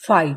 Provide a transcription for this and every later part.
5।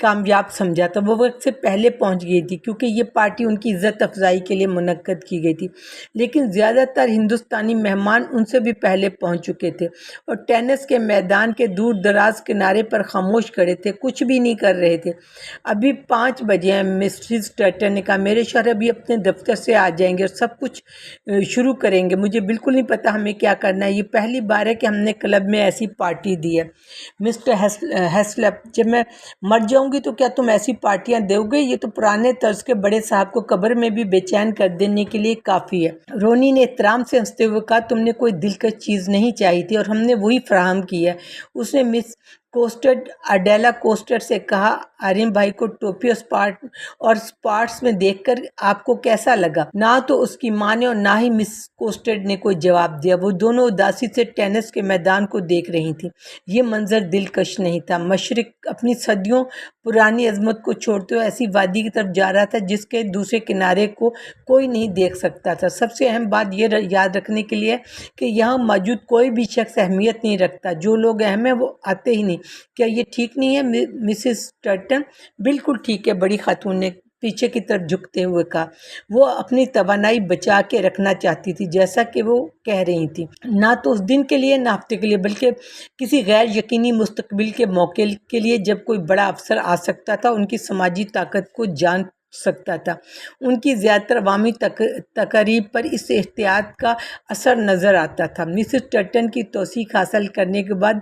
کامیاب سمجھا تھا، وہ وقت سے پہلے پہنچ گئی تھی کیونکہ یہ پارٹی ان کی عزت افزائی کے لیے منعقد کی گئی تھی، لیکن زیادہ تر ہندوستانی مہمان ان سے بھی پہلے پہنچ چکے تھے اور ٹینس کے میدان کے دور دراز کنارے پر خاموش کھڑے تھے، کچھ بھی نہیں کر رہے تھے۔ ابھی 5 بجے ہیں، مسز ٹرٹن نے کہا، میرے شوہر ابھی اپنے دفتر سے آ جائیں گے اور سب کچھ شروع کریں گے، مجھے بالکل نہیں پتا ہمیں کیا کرنا ہے، یہ پہلی بار ہے کہ ہم نے کلب میں ایسی پارٹی دی ہے۔ مسٹر ہیسلپ، جب میں مر جاؤں گی تو کیا تم ایسی پارٹیاں دو گے؟ یہ تو پرانے طرز کے بڑے صاحب کو قبر میں بھی بے چین کر دینے کے لیے کافی ہے۔ رونی نے احترام سے ہنستے ہوئے کہا، تم نے کوئی دلکش چیز نہیں چاہی تھی اور ہم نے وہی فراہم کی ہے۔ اس نے مس کوسٹڈ اڈیلا کوسٹڈ سے کہا، آرین بھائی کو ٹوپی اور سپارٹس میں دیکھ کر آپ کو کیسا لگا؟ نہ تو اس کی ماں نے اور نہ ہی مس کوسٹڈ نے کوئی جواب دیا، وہ دونوں اداسی سے ٹینس کے میدان کو دیکھ رہی تھیں۔ یہ منظر دلکش نہیں تھا۔ مشرق اپنی صدیوں پرانی عظمت کو چھوڑتے ہوئے ایسی وادی کی طرف جا رہا تھا جس کے دوسرے کنارے کو کوئی نہیں دیکھ سکتا تھا۔ سب سے اہم بات یہ یاد رکھنے کے لیے کہ یہاں موجود کوئی بھی شخص اہمیت نہیں رکھتا، جو لوگ اہم ہیں وہ آتے ہی نہیں۔ کیا یہ ٹھیک نہیں ہے مسز ٹرٹن؟ بالکل ٹھیک ہے، بڑی خاتون نے پیچھے کی طرف جھکتے ہوئے کہا۔ وہ اپنی توانائی بچا کے رکھنا چاہتی تھی، جیسا کہ وہ کہہ رہی تھی، نہ تو اس دن کے لیے، نہ ہفتے کے لیے، بلکہ کسی غیر یقینی مستقبل کے موقع کے لیے جب کوئی بڑا افسر آ سکتا تھا، ان کی سماجی طاقت کو جان سکتا تھا۔ ان کی زیادہ تر عوامی تقاریب پر اس احتیاط کا اثر نظر آتا تھا۔ مسز ٹرٹن کی توثیق حاصل کرنے کے بعد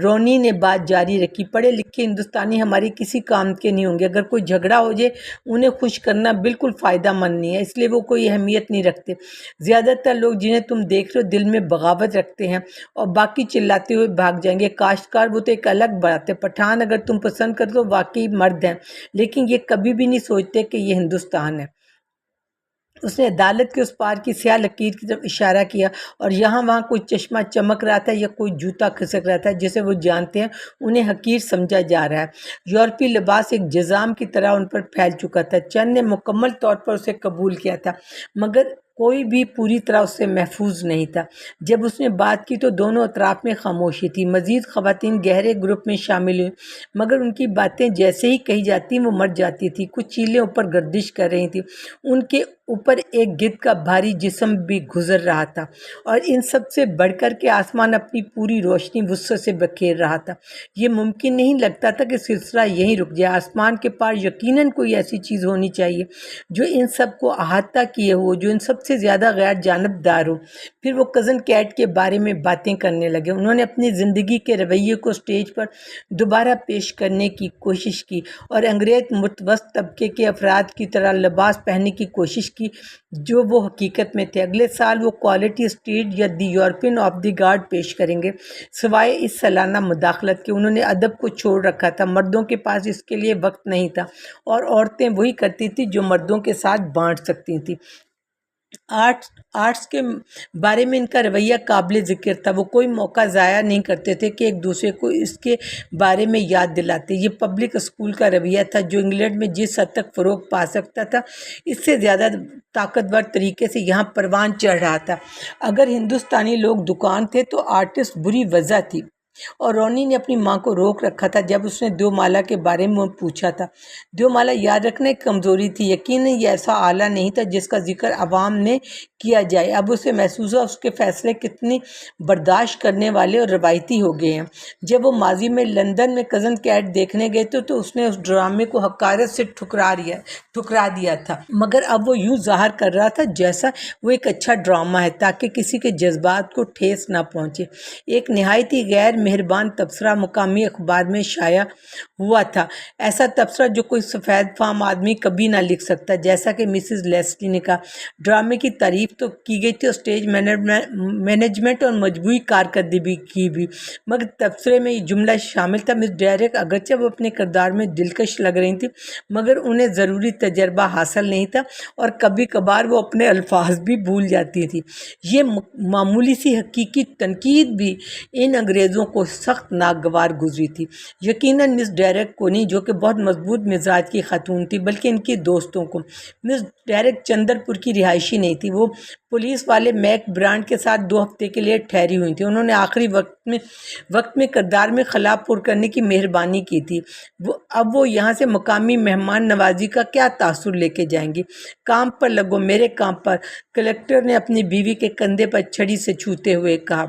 رونی نے بات جاری رکھی، پڑھے لکھے ہندوستانی ہماری کسی کام کے نہیں ہوں گے، اگر کوئی جھگڑا ہو جائے انہیں خوش کرنا بالکل فائدہ مند نہیں ہے، اس لیے وہ کوئی اہمیت نہیں رکھتے۔ زیادہ تر لوگ جنہیں تم دیکھ رہے ہو دل میں بغاوت رکھتے ہیں اور باقی چلاتے ہوئے بھاگ جائیں گے۔ کاشتکار وہ تو ایک الگ بات ہے، پٹھان اگر تم پسند کرتے ہو واقعی مرد ہیں، لیکن یہ کبھی بھی نہیں سوچتے کہ یہ ہندوستان ہے۔ اس نے عدالت کے اس پار کی سیاہ لکیر کی طرف اشارہ کیا، اور یہاں وہاں کوئی چشمہ چمک رہا تھا یا کوئی جوتا کھسک رہا تھا جسے وہ جانتے ہیں انہیں حقیر سمجھا جا رہا ہے۔ یورپی لباس ایک جزام کی طرح ان پر پھیل چکا تھا، چند نے مکمل طور پر اسے قبول کیا تھا مگر کوئی بھی پوری طرح اس سے محفوظ نہیں تھا۔ جب اس نے بات کی تو دونوں اطراف میں خاموشی تھی۔ مزید خواتین گہرے گروپ میں شامل ہوئیں مگر ان کی باتیں جیسے ہی کہی جاتی وہ مر جاتی تھی۔ کچھ چیلیں اوپر گردش کر رہی تھیں، ان کے اوپر ایک گدھ کا بھاری جسم بھی گزر رہا تھا، اور ان سب سے بڑھ کر کے آسمان اپنی پوری روشنی وسعت سے بکھیر رہا تھا۔ یہ ممکن نہیں لگتا تھا کہ سلسلہ یہیں رک جائے۔ آسمان کے پار یقیناً کوئی ایسی چیز ہونی چاہیے جو ان سب کو احاطہ کیے ہو، جو ان سب سے زیادہ غیر جانبدار ہو۔ پھر وہ کزن کیٹ کے بارے میں باتیں کرنے لگے۔ انہوں نے اپنی زندگی کے رویے کو سٹیج پر دوبارہ پیش کرنے کی کوشش کی اور انگریز متوسط طبقے کے افراد کی طرح لباس پہننے کی کوشش کی جو وہ حقیقت میں تھے۔ اگلے سال وہ کوالٹی اسٹریٹ یا the European of the guard پیش کریں گے۔ سوائے اس سالانہ مداخلت کے انہوں نے ادب کو چھوڑ رکھا تھا، مردوں کے پاس اس کے لیے وقت نہیں تھا اور عورتیں وہی کرتی تھیں جو مردوں کے ساتھ بانٹ سکتی تھیں۔ آرٹس کے بارے میں ان کا رویہ قابل ذکر تھا، وہ کوئی موقع ضائع نہیں کرتے تھے کہ ایک دوسرے کو اس کے بارے میں یاد دلاتے۔ یہ پبلک اسکول کا رویہ تھا جو انگلینڈ میں جس حد تک فروغ پا سکتا تھا اس سے زیادہ طاقتور طریقے سے یہاں پروان چڑھ رہا تھا۔ اگر ہندوستانی لوگ دکان تھے تو آرٹسٹ بری وجہ تھی، اور رونی نے اپنی ماں کو روک رکھا تھا جب اس نے دیومالا کے بارے میں پوچھا تھا۔ دیومالا یاد رکھنا ایک کمزوری تھی، یقیناً یہ ایسا آلہ نہیں تھا جس کا ذکر عوام میں کیا جائے۔ اب اسے محسوس ہوا اس کے فیصلے کتنی برداشت کرنے والے اور روایتی ہو گئے ہیں۔ جب وہ ماضی میں لندن میں کزن کیٹ دیکھنے گئے تھے تو اس نے اس ڈرامے کو حقارت سے ٹھکرا دیا تھا، مگر اب وہ یوں ظاہر کر رہا تھا جیسا وہ ایک اچھا ڈرامہ ہے تاکہ کسی کے جذبات کو ٹھیس نہ پہنچے۔ ایک نہایت ہی غیر مہربان تبصرہ مقامی اخبار میں شائع ہوا تھا، ایسا تبصرہ جو کوئی سفید فام آدمی کبھی نہ لکھ سکتا۔ جیسا کہ مسز لیسلی نے کہا، ڈرامے کی تعریف تو کی گئی تھی اور اسٹیج مینجمنٹ اور مجموعی کارکردگی کی بھی، مگر تبصرے میں یہ جملہ شامل تھا، مس ڈیرک اگرچہ وہ اپنے کردار میں دلکش لگ رہی تھی مگر انہیں ضروری تجربہ حاصل نہیں تھا اور کبھی کبھار وہ اپنے الفاظ بھی بھول جاتی تھی۔ یہ معمولی سی حقیقی تنقید بھی ان انگریزوں کو سخت ناگوار گزری تھی، یقیناً مس ڈیرک کو نہیں جو کہ بہت مضبوط مزاج کی خاتون تھی، بلکہ ان کے دوستوں کو۔ مس ڈیرک چندر پور کی رہائشی نہیں تھی، وہ پولیس والے میک برانڈ کے ساتھ 2 ہفتے کے لیے ٹھہری ہوئی تھی۔ انہوں نے آخری وقت میں کردار میں خلا پر کرنے کی مہربانی کی تھی۔ اب وہ یہاں سے مقامی مہمان نوازی کا کیا تاثر لے کے جائیں گی؟ کام پر لگو، میرے کام پر، کلکٹر نے اپنی بیوی کے کندھے پر چھڑی سے چھوتے ہوئے کہا۔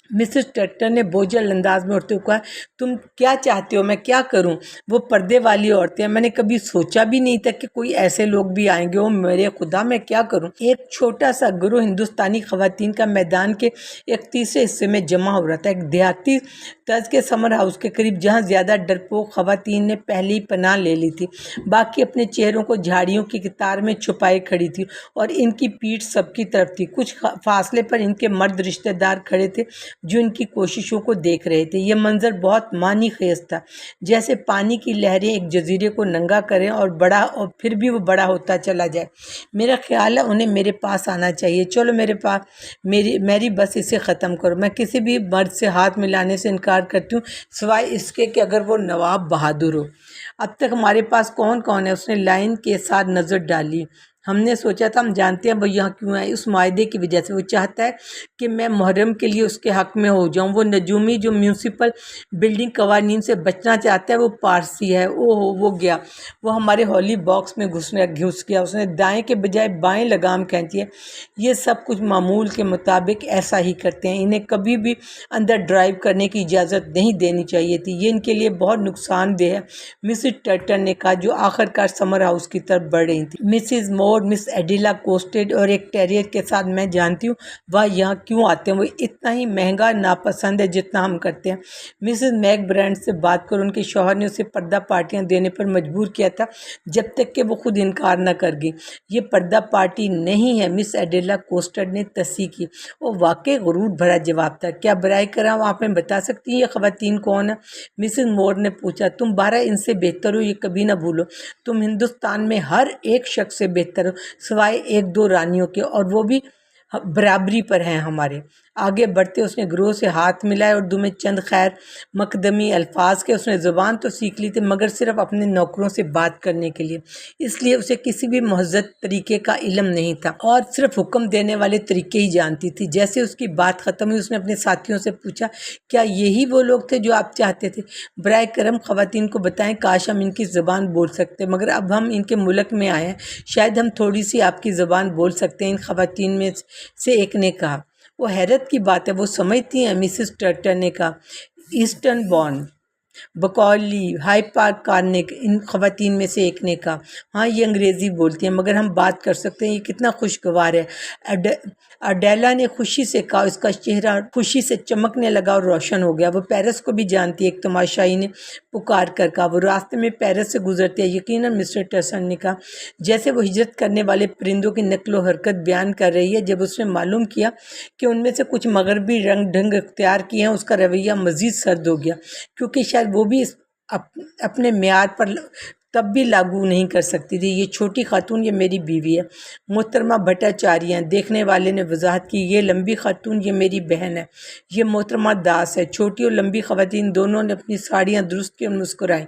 مسز ٹرٹن نے بوجھل انداز میں اٹھتے ہوئے کہا، تم کیا چاہتے ہو میں کیا کروں؟ وہ پردے والی عورتیں ہیں، میں نے کبھی سوچا بھی نہیں تھا کہ کوئی ایسے لوگ بھی آئیں گے۔ او میرے خدا، میں کیا کروں؟ ایک چھوٹا سا گروہ ہندوستانی خواتین کا میدان کے ایک تیسرے حصے میں جمع ہو رہا تھا، ایک دیہاتی طرز کے سمر ہاؤس کے قریب، جہاں زیادہ ڈرپوک خواتین نے پہلے ہی پناہ لے لی تھی۔ باقی اپنے چہروں کو جھاڑیوں کی قطار میں چھپائے کھڑی تھی اور ان کی پیٹھ سب کی طرف تھی۔ کچھ فاصلے پر ان کے مرد رشتہ دار کھڑے تھے جو ان کی کوششوں کو دیکھ رہے تھے۔ یہ منظر بہت معنی خیز تھا، جیسے پانی کی لہریں ایک جزیرے کو ننگا کریں اور پھر بھی وہ بڑا ہوتا چلا جائے۔ میرا خیال ہے انہیں میرے پاس آنا چاہیے۔ چلو میرے پاس، میری بس اسے ختم کرو۔ میں کسی بھی مرد سے ہاتھ ملانے سے انکار کرتی ہوں، سوائے اس کے کہ اگر وہ نواب بہادر ہو۔ اب تک ہمارے پاس کون کون ہے؟ اس نے لائن کے ساتھ نظر ڈالی۔ ہم نے سوچا تھا، ہم جانتے ہیں وہ یہاں کیوں ہے، اس معاہدے کی وجہ سے۔ وہ چاہتا ہے کہ میں محرم کے لیے اس کے حق میں ہو جاؤں۔ وہ نجومی جو میونسپل بلڈنگ قوانین سے بچنا چاہتا ہے، وہ پارسی ہے۔ وہ گیا، وہ ہمارے ہولی باکس میں گھس گیا۔ اس نے دائیں کے بجائے بائیں لگام کھینچی ہے۔ یہ سب کچھ معمول کے مطابق ایسا ہی کرتے ہیں، انہیں کبھی بھی اندر ڈرائیو کرنے کی اجازت نہیں دینی چاہیے تھی، یہ ان کے لیے بہت نقصان دہ ہے، مسز ٹرٹن نے کہا، جو آخر کار سمر ہاؤس کی طرف بڑھ رہی تھی۔ مسز مور، مس ایڈیلا کوسٹیڈ اور ایک ٹیریئر کے ساتھ، میں جانتی ہوں وہ یہاں کیوں آتے ہیں، وہ اتنا ہی مہنگا ناپسند ہے جتنا ہم کرتے ہیں۔ مسز میک برانڈ سے بات کرو، ان کے شوہر نے اسے پردہ پارٹیاں دینے پر مجبور کیا تھا جب تک کہ وہ خود انکار نہ کر گئی۔ یہ پردہ پارٹی نہیں ہے، مس ایڈیلا کوسٹیڈ نے تصحیح کی۔ وہ واقعی غرور بھرا جواب تھا۔ کیا برائے کرم آپ ہمیں بتا سکتی ہیں یہ خواتین کون ہیں؟ مسز مور نے پوچھا۔ تم 12 ان سے بہتر ہو، یہ کبھی نہ بھولو۔ تم ہندوستان میں ہر ایک شخص سے بہتر ہو، سوائے 1-2 رانیوں کے، اور وہ بھی برابری پر ہیں ہمارے۔ آگے بڑھتے اس نے گروہ سے ہاتھ ملائے اور میں چند خیر مقدمی الفاظ کے۔ اس نے زبان تو سیکھ لی تھی مگر صرف اپنے نوکروں سے بات کرنے کے لیے، اس لیے اسے کسی بھی مہذب طریقے کا علم نہیں تھا اور صرف حکم دینے والے طریقے ہی جانتی تھی۔ جیسے اس کی بات ختم ہوئی، اس نے اپنے ساتھیوں سے پوچھا، کیا یہی وہ لوگ تھے جو آپ چاہتے تھے؟ برائے کرم خواتین کو بتائیں، کاش ہم ان کی زبان بول سکتے، مگر اب ہم ان کے ملک میں آئے ہیں، شاید ہم تھوڑی سی آپ کی زبان بول سکتے ہیں، ان خواتین میں سے ایک نے کہا۔ وہ حیرت کی بات ہے، وہ سمجھتی ہیں، مسز ٹرٹن نے کہا، ایسٹرن بورن، بکولی، ہائی پارک کارنیک، ان خواتین میں سے ایک نے کہا۔ ہاں، یہ انگریزی بولتی ہیں مگر ہم بات کر سکتے ہیں، یہ کتنا خوشگوار ہے، اڈیلا نے خوشی سے کہا۔ اس کا چہرہ خوشی سے چمکنے لگا اور روشن ہو گیا۔ وہ پیرس کو بھی جانتی ہے، ایک تماشائی نے پکار کر کہا۔ وہ راستے میں پیرس سے گزرتی ہے، یقیناً، مسٹر ٹرٹن نے کہا، جیسے وہ ہجرت کرنے والے پرندوں کی نقل و حرکت بیان کر رہی ہے۔ جب اس نے معلوم کیا کہ ان میں سے کچھ مغربی رنگ ڈھنگ اختیار کیے ہیں، اس کا رویہ مزید سرد ہو گیا، کیونکہ شاید وہ بھی اپنے معیار پر تب بھی لاگو نہیں کر سکتی تھی۔ یہ چھوٹی خاتون، یہ میری بیوی ہے، محترمہ بھٹاچاریہ، دیکھنے والے نے وضاحت کی۔ یہ لمبی خاتون، یہ میری بہن ہے، یہ محترمہ داس ہے۔ چھوٹی اور لمبی خواتین دونوں نے اپنی ساڑیاں درست کی اور مسکرائیں۔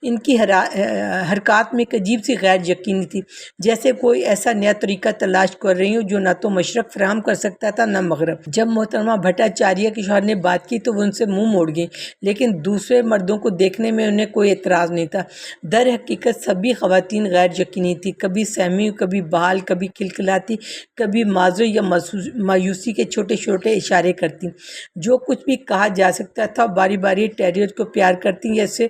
ان کی حرکات میں ایک عجیب سی غیر یقینی تھی، جیسے کوئی ایسا نیا طریقہ تلاش کر رہی ہوں جو نہ تو مشرق فراہم کر سکتا تھا نہ مغرب۔ جب محترمہ بھٹاچاریہ کے شوہر نے بات کی تو وہ ان سے منہ موڑ گئی، لیکن دوسرے مردوں کو دیکھنے میں انہیں کوئی اعتراض نہیں تھا۔ در حقیقت سبھی خواتین غیر یقینی تھی، کبھی سہمی، کبھی بحال، کبھی کھلکھلاتی، کبھی معذور یا مایوسی کے چھوٹے چھوٹے اشارے کرتی۔ جو کچھ بھی کہا جا سکتا تھا، باری باری ٹیریئر کو پیار کرتی یا اس سے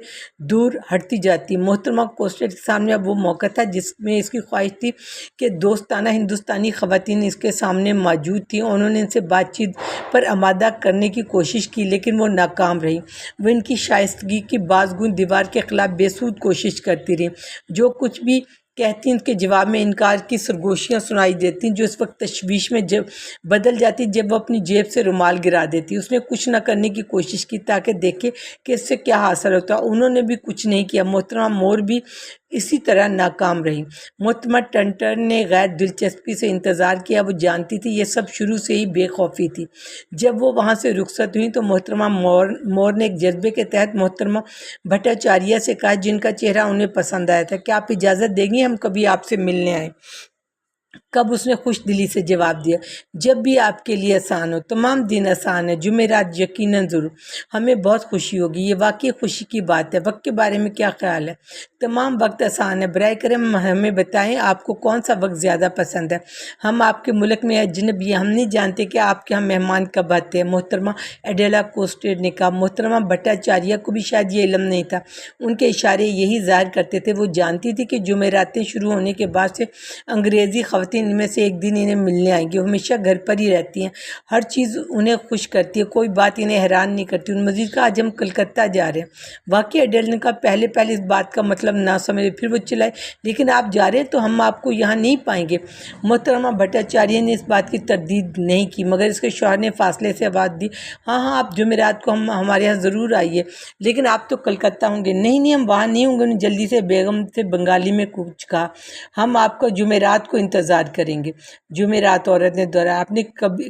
دور ہٹتی جاتی۔ محترمہ کوسٹیڈ کے سامنے اب وہ موقع تھا جس میں اس کی خواہش تھی کہ دوستانہ ہندوستانی خواتین اس کے سامنے موجود تھیں۔ انہوں نے ان سے بات چیت پر آمادہ کرنے کی کوشش کی، لیکن وہ ناکام رہی۔ وہ ان کی شائستگی کی بازگو دیوار کے خلاف بے سود کوشش کرتی رہی۔ جو کچھ بھی کہتی ان کے جواب میں انکار کی سرگوشیاں سنائی دیتی، جو اس وقت تشویش میں بدل جاتی جب وہ اپنی جیب سے رومال گرا دیتی۔ اس نے کچھ نہ کرنے کی کوشش کی تاکہ دیکھے کہ اس سے کیا حاصل ہوتا۔ انہوں نے بھی کچھ نہیں کیا۔ محترمہ مور بھی اسی طرح ناکام رہی۔ محترمہ ٹنٹن نے غیر دلچسپی سے انتظار کیا، وہ جانتی تھی یہ سب شروع سے ہی بے خوفی تھی۔ جب وہ وہاں سے رخصت ہوئی تو محترمہ مور نے ایک جذبے کے تحت محترمہ بھٹاچاریہ سے کہا، جن کا چہرہ انہیں پسند آیا تھا، کیا آپ اجازت دیں گی ہم کبھی آپ سے ملنے آئیں؟ کب اس نے خوش دلی سے جواب دیا، جب بھی آپ کے لیے آسان ہو، تمام دن آسان ہے، جمعرات یقیناً ضرور، ہمیں بہت خوشی ہوگی، یہ واقعی خوشی کی بات ہے۔ وقت کے بارے میں کیا خیال ہے؟ تمام وقت آسان ہے، برائے کرم ہمیں بتائیں آپ کو کون سا وقت زیادہ پسند ہے۔ ہم آپ کے ملک میں اجنبی، ہم نہیں جانتے کہ آپ کے ہاں مہمان کب آتے ہیں، محترمہ ایڈیلا کوسٹیڈ نے کہا۔ محترمہ بھٹاچاریہ کو بھی شاید یہ علم نہیں تھا، ان کے اشارے یہی ظاہر کرتے تھے، وہ جانتی تھی کہ جمعراتیں شروع ہونے کے بعد سے انگریزی خواتین میں سے ایک دن انہیں ملنے آئیں گی، وہ ہمیشہ گھر پر ہی رہتی ہیں، ہر چیز انہیں خوش کرتی ہے، کوئی بات انہیں حیران نہیں کرتی۔ ان مزید کہا، آج ہم کلکتہ جا رہے ہیں۔ واقعی؟ ایڈیل نے کہا، پہلے اس بات کا مطلب نہ سمجھے، پھر وہ چلائے، لیکن آپ جا رہے ہیں تو ہم آپ کو یہاں نہیں پائیں گے۔ محترمہ بھٹاچاریہ نے اس بات کی تردید نہیں کی، مگر اس کے شوہر نے فاصلے سے آواز دی، ہاں آپ جمعرات کو ہمارے یہاں ضرور آئیے، لیکن آپ تو کلکتہ ہوں گے۔ نہیں ہم وہاں نہیں ہوں گے۔ انہیں جلدی سے بیگم سے بنگالی میں کچھ کہا، ہم آپ کو جمعرات کو انتظار کریں گے۔ جمعرات؟ عورت نے دوہرایا، آپ نے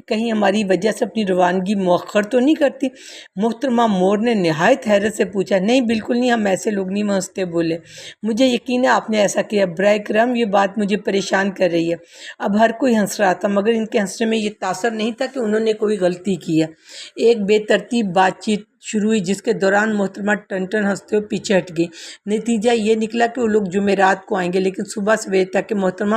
کہیں ہماری وجہ سے اپنی روانگی مؤخر تو نہیں کرتی؟ محترمہ مور نے نہایت حیرت سے پوچھا، نہیں بالکل نہیں، ہم ایسے لوگ نہیں، ہنستے بولے، مجھے یقین ہے آپ نے ایسا کیا۔ برائے کرم یہ بات مجھے پریشان کر رہی ہے۔ اب ہر کوئی ہنس رہا تھا، مگر ان کے ہنسنے میں یہ تاثر نہیں تھا کہ انہوں نے کوئی غلطی کی ہے۔ ایک بے ترتیب بات چیت شروع ہوئی، جس کے دوران محترمہ ٹنٹن ہنستے ہوئے پیچھے ہٹ گئی۔ نتیجہ یہ نکلا کہ وہ لوگ جمعرات کو آئیں گے، لیکن صبح سویرے تک کہ محترمہ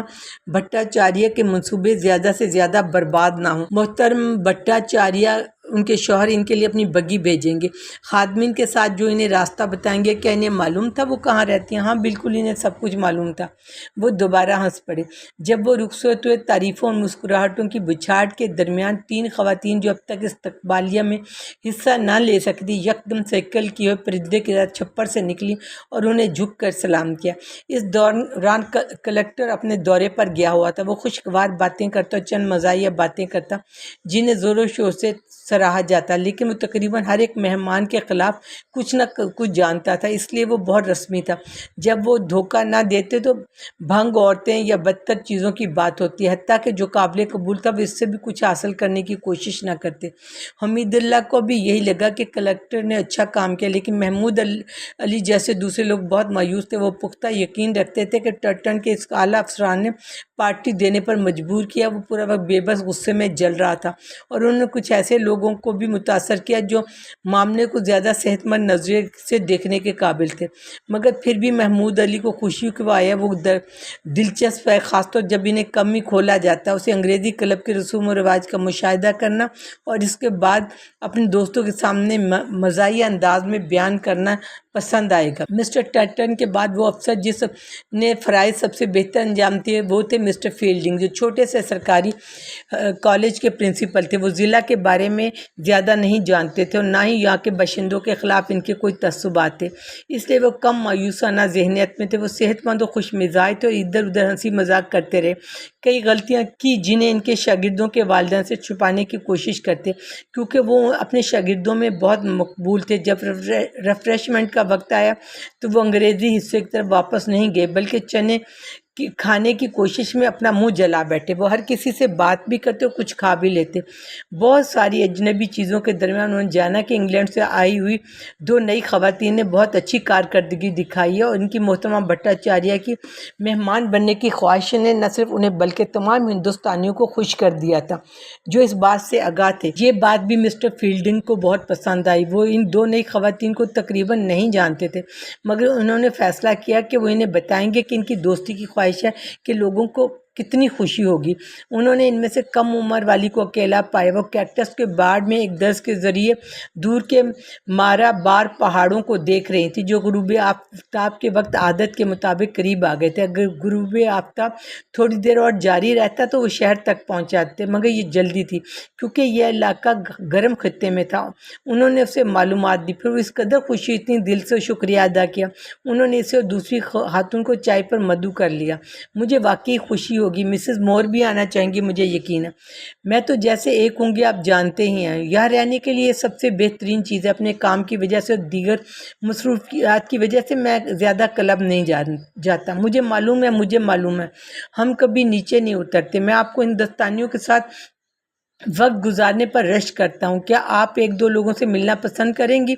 بھٹاچاریہ کے منصوبے زیادہ سے زیادہ برباد نہ ہوں۔ محترم بھٹاچاریہ، ان کے شوہر ان کے لیے اپنی بگی بھیجیں گے، خادمین کے ساتھ جو انہیں راستہ بتائیں گے۔ کیا انہیں معلوم تھا وہ کہاں رہتی ہیں؟ ہاں بالکل، انہیں سب کچھ معلوم تھا۔ وہ دوبارہ ہنس پڑے۔ جب وہ رخصت ہوئے، تعریفوں اور مسکراہٹوں کی بچھاڑ کے درمیان تین خواتین جو اب تک استقبالیہ میں حصہ نہ لے سکتی تھی، یکدم سائیکل کی ہوئے پرندے کی طرح چھپر سے نکلی اور انہیں جھک کر سلام کیا۔ اس دوران کلکٹر اپنے دورے پر گیا ہوا تھا، وہ خوشگوار باتیں کرتا، چند مزاحیہ باتیں کرتا جنہیں زور و شور سے سراہا جاتا، لیکن وہ تقریباً ہر ایک مہمان کے خلاف کچھ نہ کچھ جانتا تھا، اس لیے وہ بہت رسمی تھا۔ جب وہ دھوکہ نہ دیتے تو بھنگ، عورتیں یا بدتر چیزوں کی بات ہوتی ہے، حتیٰ کہ جو قابل قبول تھا وہ اس سے بھی کچھ حاصل کرنے کی کوشش نہ کرتے۔ حمید اللہ کو بھی یہی لگا کہ کلکٹر نے اچھا کام کیا، لیکن محمود علی جیسے دوسرے لوگ بہت مایوس تھے۔ وہ پختہ یقین رکھتے تھے کہ ٹنٹن کے اس اعلیٰ افسران نے پارٹی دینے پر مجبور کیا۔ وہ پورا وقت بے بس غصے میں جل رہا تھا، اور انہوں نے کچھ ایسے لوگوں کو بھی متاثر کیا جو معاملے کو زیادہ صحت مند نظریے سے دیکھنے کے قابل تھے۔ مگر پھر بھی محمود علی کو خوشی کہ وہ آیا وہ دلچسپ ہے، خاص طور جب انہیں کم ہی کھولا جاتا ہے۔ اسے انگریزی کلب کے رسوم و رواج کا مشاہدہ کرنا اور اس کے بعد اپنے دوستوں کے سامنے مزاحیہ انداز میں بیان کرنا پسند آئے گا۔ مسٹر ٹنٹن کے بعد وہ افسر جس نے فرائض سب سے بہتر انجام دیے وہ تھے مسٹر فیلڈنگ، جو چھوٹے سے سرکاری کالج کے پرنسپل تھے۔ وہ ضلع کے بارے میں زیادہ نہیں جانتے تھے، اور نہ ہی یہاں کے باشندوں کے خلاف ان کے کوئی تعصبات تھے، اس لیے وہ کم مایوسانہ ذہنیت میں تھے۔ وہ صحت مند و خوش مزاج تھے اور ادھر ادھر ہنسی مذاق کرتے رہے۔ کئی غلطیاں کی جنہیں ان کے شاگردوں کے والدین سے چھپانے کی کوشش کرتے، کیونکہ وہ اپنے شاگردوں میں بہت مقبول تھے۔ جب ریفریشمنٹ کا وقت آیا تو وہ انگریزی حصے کی طرف واپس نہیں گئے، بلکہ چنے کھانے کی کوشش میں اپنا منہ جلا بیٹھے۔ وہ ہر کسی سے بات بھی کرتے اور کچھ کھا بھی لیتے۔ بہت ساری اجنبی چیزوں کے درمیان انہوں نے جانا کہ انگلینڈ سے آئی ہوئی دو نئی خواتین نے بہت اچھی کارکردگی دکھائی ہے، اور ان کی محترمہ بھٹاچاریہ کی مہمان بننے کی خواہش نے نہ صرف انہیں بلکہ تمام ہندوستانیوں کو خوش کر دیا تھا جو اس بات سے آگاہ تھے۔ یہ بات بھی مسٹر فیلڈنگ کو بہت پسند آئی۔ وہ ان دو نئی خواتین کو تقریباً نہیں جانتے تھے، مگر انہوں نے فیصلہ کیا کہ وہ انہیں بتائیں گے کہ ان کی دوستی کی خواہش ہے کہ لوگوں کو کتنی خوشی ہوگی۔ انہوں نے ان میں سے کم عمر والی کو اکیلا پایا۔ وہ کیکٹس کے باڑ میں ایک درز کے ذریعے دور کے مارا بار پہاڑوں کو دیکھ رہی تھی، جو غروب آفتاب کے وقت عادت کے مطابق قریب آ گئے تھے۔ اگر غروب آفتاب تھوڑی دیر اور جاری رہتا تو وہ شہر تک پہنچ جاتے، مگر یہ جلدی تھی کیونکہ یہ علاقہ گرم خطے میں تھا۔ انہوں نے اسے معلومات دی، پھر وہ اس قدر خوشی، اتنی دل سے شکریہ ادا کیا۔ انہوں نے اسے اور دوسری خاتون کو چائے پر مدعو کر لیا۔ مجھے واقعی خوشی ہوگی، مسز مور بھی آنا چاہیں گی، مجھے یقین ہے۔ میں تو جیسے ایک ہوں گی، آپ جانتے ہی ہیں، یہاں رہنے کے لیے سب سے بہترین چیز ہے۔ اپنے کام کی وجہ سے اور دیگر مصروفیات کی وجہ سے میں زیادہ کلب نہیں جاتا۔ مجھے معلوم ہے ہم کبھی نیچے نہیں اترتے۔ میں آپ کو ہندوستانیوں کے ساتھ وقت گزارنے پر رشک کرتا ہوں۔ کیا آپ ایک دو لوگوں سے ملنا پسند کریں گی؟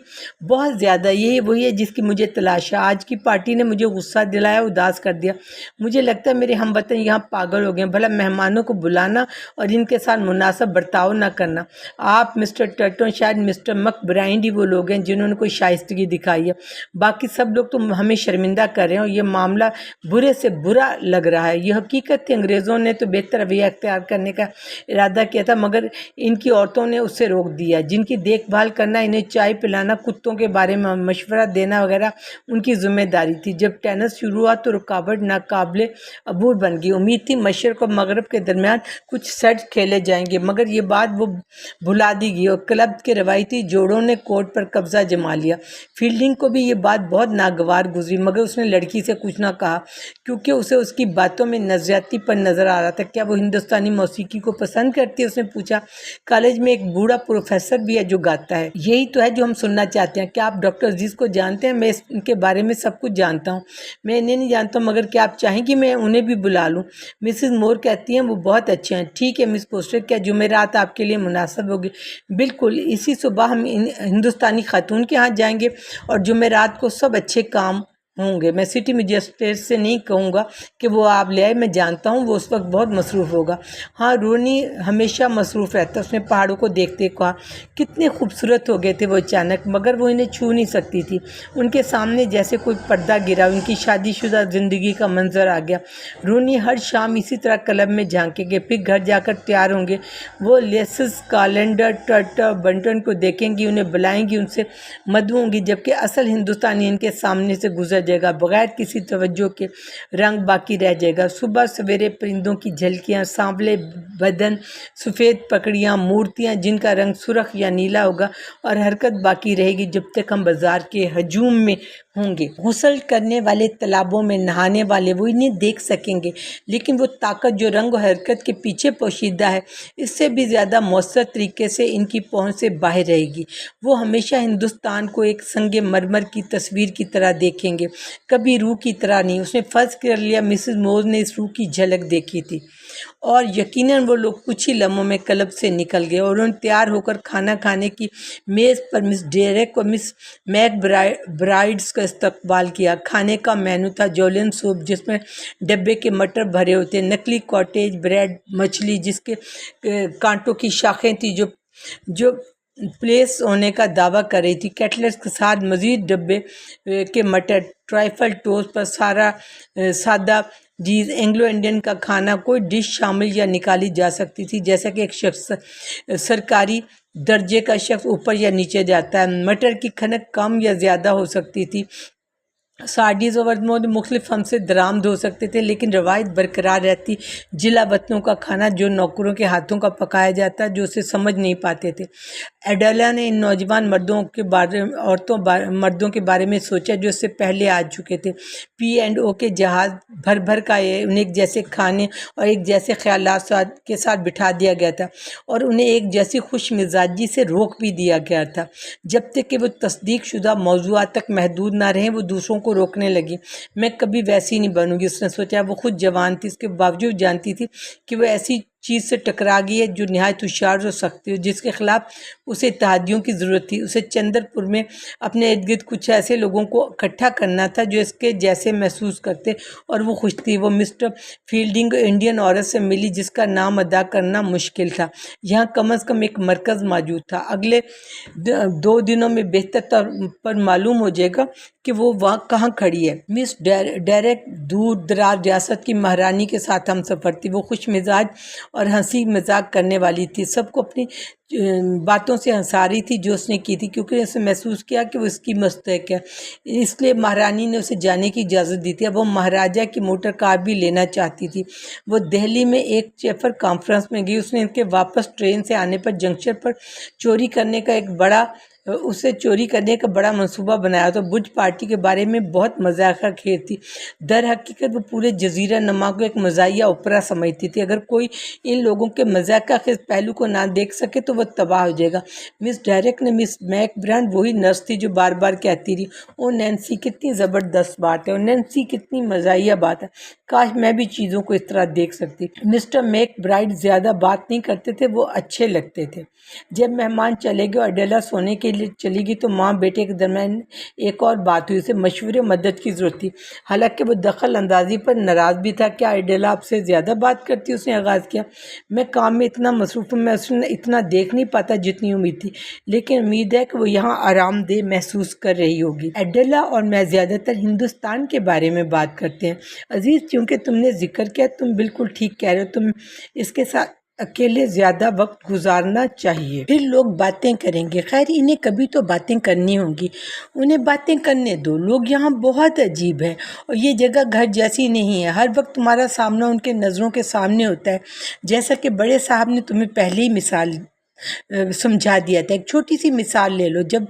بہت زیادہ، یہی وہی ہے جس کی مجھے تلاش ہے۔ آج کی پارٹی نے مجھے غصہ دلایا، اداس کر دیا۔ مجھے لگتا ہے میرے ہم وطن یہاں پاگل ہو گئے ہیں۔ بھلا مہمانوں کو بلانا اور ان کے ساتھ مناسب برتاؤ نہ کرنا۔ آپ مسٹر ٹرٹن، شاید مسٹر مک برائنڈ ہی وہ لوگ ہیں جنہوں نے کوئی شائستگی دکھائی ہے۔ باقی سب لوگ تو ہمیں شرمندہ کر رہے ہیں اور یہ معاملہ برے سے برا لگ رہا ہے۔ یہ حقیقت کہ انگریزوں نے تو بہتر رویہ اختیار کرنے کا ارادہ کیا تھا، مگر ان کی عورتوں نے اسے روک دیا۔ جن کی دیکھ بھال کرنا، انہیں چائے پلانا، کتوں کے بارے میں مشورہ دینا وغیرہ ان کی ذمہ داری تھی۔ جب ٹینس شروع ہوا تو رکاوٹ ناقابل عبور بن گئی۔ امید تھی مشرق اور مغرب کے درمیان کچھ سیٹ کھیلے جائیں گے، مگر یہ بات وہ بھلا دی گئی اور کلب کے روایتی جوڑوں نے کورٹ پر قبضہ جما لیا۔ فیلڈنگ کو بھی یہ بات بہت ناگوار گزری، مگر اس نے لڑکی سے کچھ نہ کہا کیونکہ اسے اس کی باتوں میں نظریاتی پر نظر آ رہا تھا۔ کیا وہ ہندوستانی موسیقی کو پسند کرتی ہے؟ اس نے پوچھا۔ کالج میں ایک بوڑھا پروفیسر بھی ہے جو گاتا ہے۔ یہی تو ہے جو ہم سننا چاہتے ہیں۔ کیا آپ ڈاکٹر عزیز کو جانتے ہیں؟ میں ان کے بارے میں سب کچھ جانتا ہوں۔ میں انہیں نہیں جانتا ہوں، مگر کیا آپ چاہیں کہ میں انہیں بھی بلا لوں؟ مسز مور کہتی ہیں وہ بہت اچھے ہیں۔ ٹھیک ہے مس فوسٹر، کیا جمعرات آپ کے لیے مناسب ہوگی؟ بالکل، اسی صبح ہم ہندوستانی خاتون کے ہاں جائیں گے اور جمعرات کو سب اچھے کام ہوں گے۔ میں سٹی مجسٹریٹ سے نہیں کہوں گا کہ وہ آپ لے آئے، میں جانتا ہوں وہ اس وقت بہت مصروف ہوگا۔ ہاں، رونی ہمیشہ مصروف رہتا ہے، اس نے پہاڑوں کو دیکھتے کہا۔ کتنے خوبصورت ہو گئے تھے وہ اچانک، مگر وہ انہیں چھو نہیں سکتی تھی۔ ان کے سامنے جیسے کوئی پردہ گرا، ان کی شادی شدہ زندگی کا منظر آ گیا۔ رونی ہر شام اسی طرح کلب میں جھانکیں گے، پھر گھر جا کر تیار ہوں گے۔ وہ لیسز، کالنڈر، ٹرٹر، بنٹن کو دیکھیں گی، انہیں بلائیں گی، ان سے مدعو ہوں گی، جبکہ اصل ہندوستانی ان کے سامنے سے گزر جائے گا، بغیر کسی توجہ کے رنگ باقی رہ جائے گا۔ صبح سویرے پرندوں کی جھلکیاں، سانولے بدن، سفید پکڑیاں، مورتیاں جن کا رنگ سرخ یا نیلا ہوگا، اور حرکت باقی رہے گی جب تک ہم بازار کے ہجوم میں ہوں گے۔ غسل کرنے والے تالابوں میں نہانے والے وہ انہیں دیکھ سکیں گے، لیکن وہ طاقت جو رنگ و حرکت کے پیچھے پوشیدہ ہے، اس سے بھی زیادہ مؤثر طریقے سے ان کی پہنچ سے باہر رہے گی۔ وہ ہمیشہ ہندوستان کو ایک سنگ مرمر کی تصویر کی طرح دیکھیں گے، کبھی روح کی طرح نہیں۔ اس نے فرض کر لیا مسز مور نے اس روح کی جھلک دیکھی تھی، اور یقیناً وہ لوگ کچھ ہی لمحوں میں کلب سے نکل گئے اور انہوں نے تیار ہو کر کھانا کھانے کی میز پر مس ڈیریک اور مس میک برائڈز کا استقبال کیا۔ کھانے کا مینو تھا جولین سوپ جس میں ڈبے کے مٹر بھرے ہوتے، نکلی کاٹیج بریڈ، مچھلی جس کے کانٹوں کی شاخیں تھیں جو پلیس ہونے کا دعویٰ کر رہی تھی، کیٹلٹس کے ساتھ مزید ڈبے کے مٹر، ٹرائفل ٹوسٹ پر سادہ چیز۔ اینگلو انڈین کا کھانا کوئی ڈش شامل یا نکالی جا سکتی تھی، جیسا کہ ایک شخص سرکاری درجے کا شخص اوپر یا نیچے جاتا ہے۔ مٹر کی کھنک کم یا زیادہ ہو سکتی تھی، سارڈیز اور مختلف ہم سے درآمد ہو سکتے تھے، لیکن روایت برقرار رہتی۔ جلا وطنوں کا کھانا جو نوکروں کے ہاتھوں کا پکایا جاتا ہے، جو اسے سمجھ نہیں پاتے تھے۔ ایڈیلا نے ان نوجوان مردوں کے بارے میں سوچا جو اس سے پہلے آ چکے تھے۔ P&O کے جہاز بھر بھر کا انہیں ایک جیسے کھانے اور ایک جیسے خیالات کے ساتھ بٹھا دیا گیا تھا، اور انہیں ایک جیسی خوش مزاجی سے روک بھی دیا گیا تھا۔ جب تک کہ وہ تصدیق شدہ موضوعات تک محدود نہ رہیں، وہ دوسروں کو روکنے لگی۔ میں کبھی ویسی نہیں بنوں گی، اس نے سوچا۔ وہ خود جوان تھی، اس کے باوجود جانتی تھی کہ وہ ایسی چیز سے ٹکرا گئی ہے جو نہایت ہوشیار اور سختی ہو، جس کے خلاف اسے اتحادیوں کی ضرورت تھی۔ اسے چندر پور میں اپنے ارد گرد کچھ ایسے لوگوں کو اکٹھا کرنا تھا جو اس کے جیسے محسوس کرتے، اور وہ خوش تھی۔ وہ مسٹر فیلڈنگ انڈین عورت سے ملی جس کا نام ادا کرنا مشکل تھا۔ یہاں کم از کم ایک مرکز موجود تھا۔ اگلے 2 دنوں میں بہتر طور پر معلوم ہو جائے گا کہ وہ وہاں کہاں کھڑی ہے۔ مس ڈیریک دور دراز ریاست کی مہارانی کے ساتھ ہم سفر تھی۔ وہ خوش مزاج اور ہنسی مذاق کرنے والی تھی، سب کو اپنی باتوں سے ہنسا رہی تھی جو اس نے کی تھی، کیونکہ اس نے محسوس کیا کہ وہ اس کی مستحق ہے، اس لیے مہارانی نے اسے جانے کی اجازت دی تھی۔ اب وہ مہاراجہ کی موٹر کار بھی لینا چاہتی تھی۔ وہ دہلی میں ایک چیمبر کانفرنس میں گئی۔ اس نے ان کے واپس ٹرین سے آنے پر جنکشن پر چوری کرنے کا ایک بڑا اسے چوری کرنے کا بڑا منصوبہ بنایا تو بج پارٹی کے بارے میں بہت مذاق خیز تھی۔ در حقیقت وہ پورے جزیرہ نما کو ایک مزاحیہ اوپرا سمجھتی تھی۔ اگر کوئی ان لوگوں کے مذاق خیز پہلو کو نہ دیکھ سکے تو وہ تباہ ہو جائے گا۔ مس ڈیرک نے مس میک برائن، وہی نرس تھی جو بار بار کہتی رہی، او نینسی کتنی زبردست بات ہے، اور نینسی کتنی مزاحیہ بات ہے، کاش میں بھی چیزوں کو اس طرح دیکھ سکتی۔ مسٹر میک برائڈ زیادہ بات نہیں کرتے تھے، وہ اچھے لگتے تھے۔ جب مہمان چلے گئے اور اڈیلا سونے کے لیے چلی گئی تو ماں بیٹے کے درمیان ایک اور بات ہوئی، اسے مشورے مدد کی ضرورت تھی، حالانکہ وہ دخل اندازی پر ناراض بھی تھا۔ کیا اڈیلا آپ سے زیادہ بات کرتی؟ اس نے آغاز کیا۔ میں کام میں اتنا مصروف ہوں، میں اس نے اتنا دیکھ نہیں پاتا جتنی امید تھی، لیکن امید ہے کہ وہ یہاں آرام دہ محسوس کر رہی ہوگی۔ اڈیلا اور میں زیادہ تر ہندوستان کے بارے میں بات کرتے ہیں عزیز، کیونکہ تم نے ذکر کیا، تم بالکل ٹھیک کہہ رہے ہو، تم اس کے ساتھ اکیلے زیادہ وقت گزارنا چاہیے، پھر لوگ باتیں کریں گے۔ خیر انہیں کبھی تو باتیں کرنی ہوں گی، انہیں باتیں کرنے دو، لوگ یہاں بہت عجیب ہیں اور یہ جگہ گھر جیسی نہیں ہے، ہر وقت تمہارا سامنا ان کے نظروں کے سامنے ہوتا ہے، جیسا کہ بڑے صاحب نے تمہیں پہلے ہی مثال سمجھا دیا تھا۔ ایک چھوٹی سی مثال لے لو، جب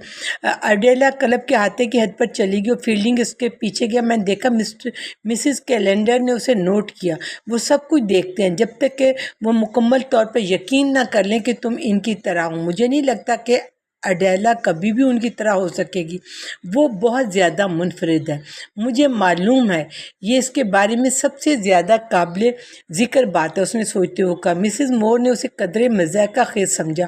اڈیلا کلب کے احاطے کی حد پر چلی گئی اور فیلڈنگ اس کے پیچھے گیا، میں نے دیکھا مسز کیلنڈر نے اسے نوٹ کیا۔ وہ سب کچھ دیکھتے ہیں جب تک کہ وہ مکمل طور پر یقین نہ کر لیں کہ تم ان کی طرح ہو۔ مجھے نہیں لگتا کہ اڈیلا کبھی بھی ان کی طرح ہو سکے گی، وہ بہت زیادہ منفرد ہے، مجھے معلوم ہے، یہ اس کے بارے میں سب سے زیادہ قابل ذکر بات ہے، اس نے سوچتے ہوئے کہا۔ مسز مور نے اسے قدرے مضحکہ خیز سمجھا۔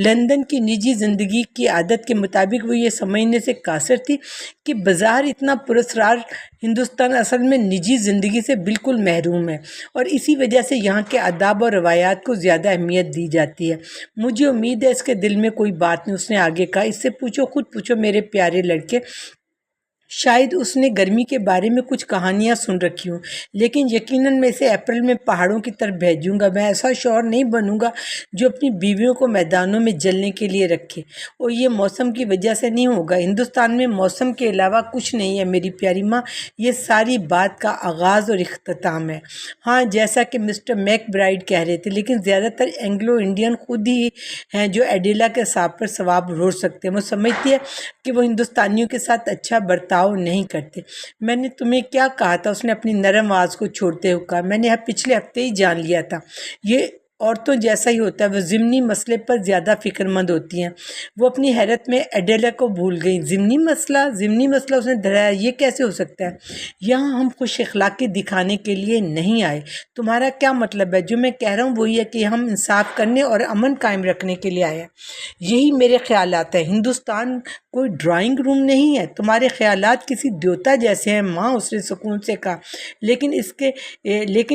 لندن کی نجی زندگی کی عادت کے مطابق وہ یہ سمجھنے سے قاصر تھی کہ بظاہر اتنا پراسرار ہندوستان اصل میں نجی زندگی سے بالکل محروم ہے، اور اسی وجہ سے یہاں کے آداب اور روایات کو زیادہ اہمیت دی جاتی ہے۔ مجھے امید ہے اس کے دل میں کوئی بات نہیں، اس نے آگے کہا۔ اس سے پوچھو، خود پوچھو میرے پیارے لڑکے، شاید اس نے گرمی کے بارے میں کچھ کہانیاں سن رکھی ہوں، لیکن یقیناً میں اسے اپریل میں پہاڑوں کی طرف بھیجوں گا۔ میں ایسا شوہر نہیں بنوں گا جو اپنی بیویوں کو میدانوں میں جلنے کے لیے رکھے، اور یہ موسم کی وجہ سے نہیں ہوگا۔ ہندوستان میں موسم کے علاوہ کچھ نہیں ہے میری پیاری ماں، یہ ساری بات کا آغاز اور اختتام ہے۔ ہاں، جیسا کہ مسٹر میک برائڈ کہہ رہے تھے، لیکن زیادہ تر اینگلو انڈین خود ہی ہیں جو ایڈیلا کے ساتھ پر ثواب روڑ سکتے ہیں۔ وہ سمجھتی ہے کہ وہ ہندوستانیوں کے ساتھ اچھا برتاؤ نہیں کرتے۔ میں نے تمہیں کیا کہا تھا؟ اس نے اپنی نرم آواز کو چھوڑتے ہوئے کہا۔ میں نے پچھلے ہفتے ہی جان لیا تھا، یہ عورتوں جیسا ہی ہوتا ہے، وہ ضمنی مسئلے پر زیادہ فکر مند ہوتی ہیں۔ وہ اپنی حیرت میں ایڈیلا کو بھول گئی۔ ضمنی مسئلہ اس نے دہرایا، یہ کیسے ہو سکتا ہے؟ یہاں ہم خوش اخلاقی دکھانے کے لیے نہیں آئے۔ تمہارا کیا مطلب ہے؟ جو میں کہہ رہا ہوں وہی ہے کہ ہم انصاف کرنے اور امن قائم رکھنے کے لیے آئے ہیں۔ یہی میرے خیالات ہیں۔ ہندوستان کوئی ڈرائنگ روم نہیں ہے، تمہارے خیالات کسی دیوتا جیسے ہیں ماں، اس نے سکون سے کہا، لیکن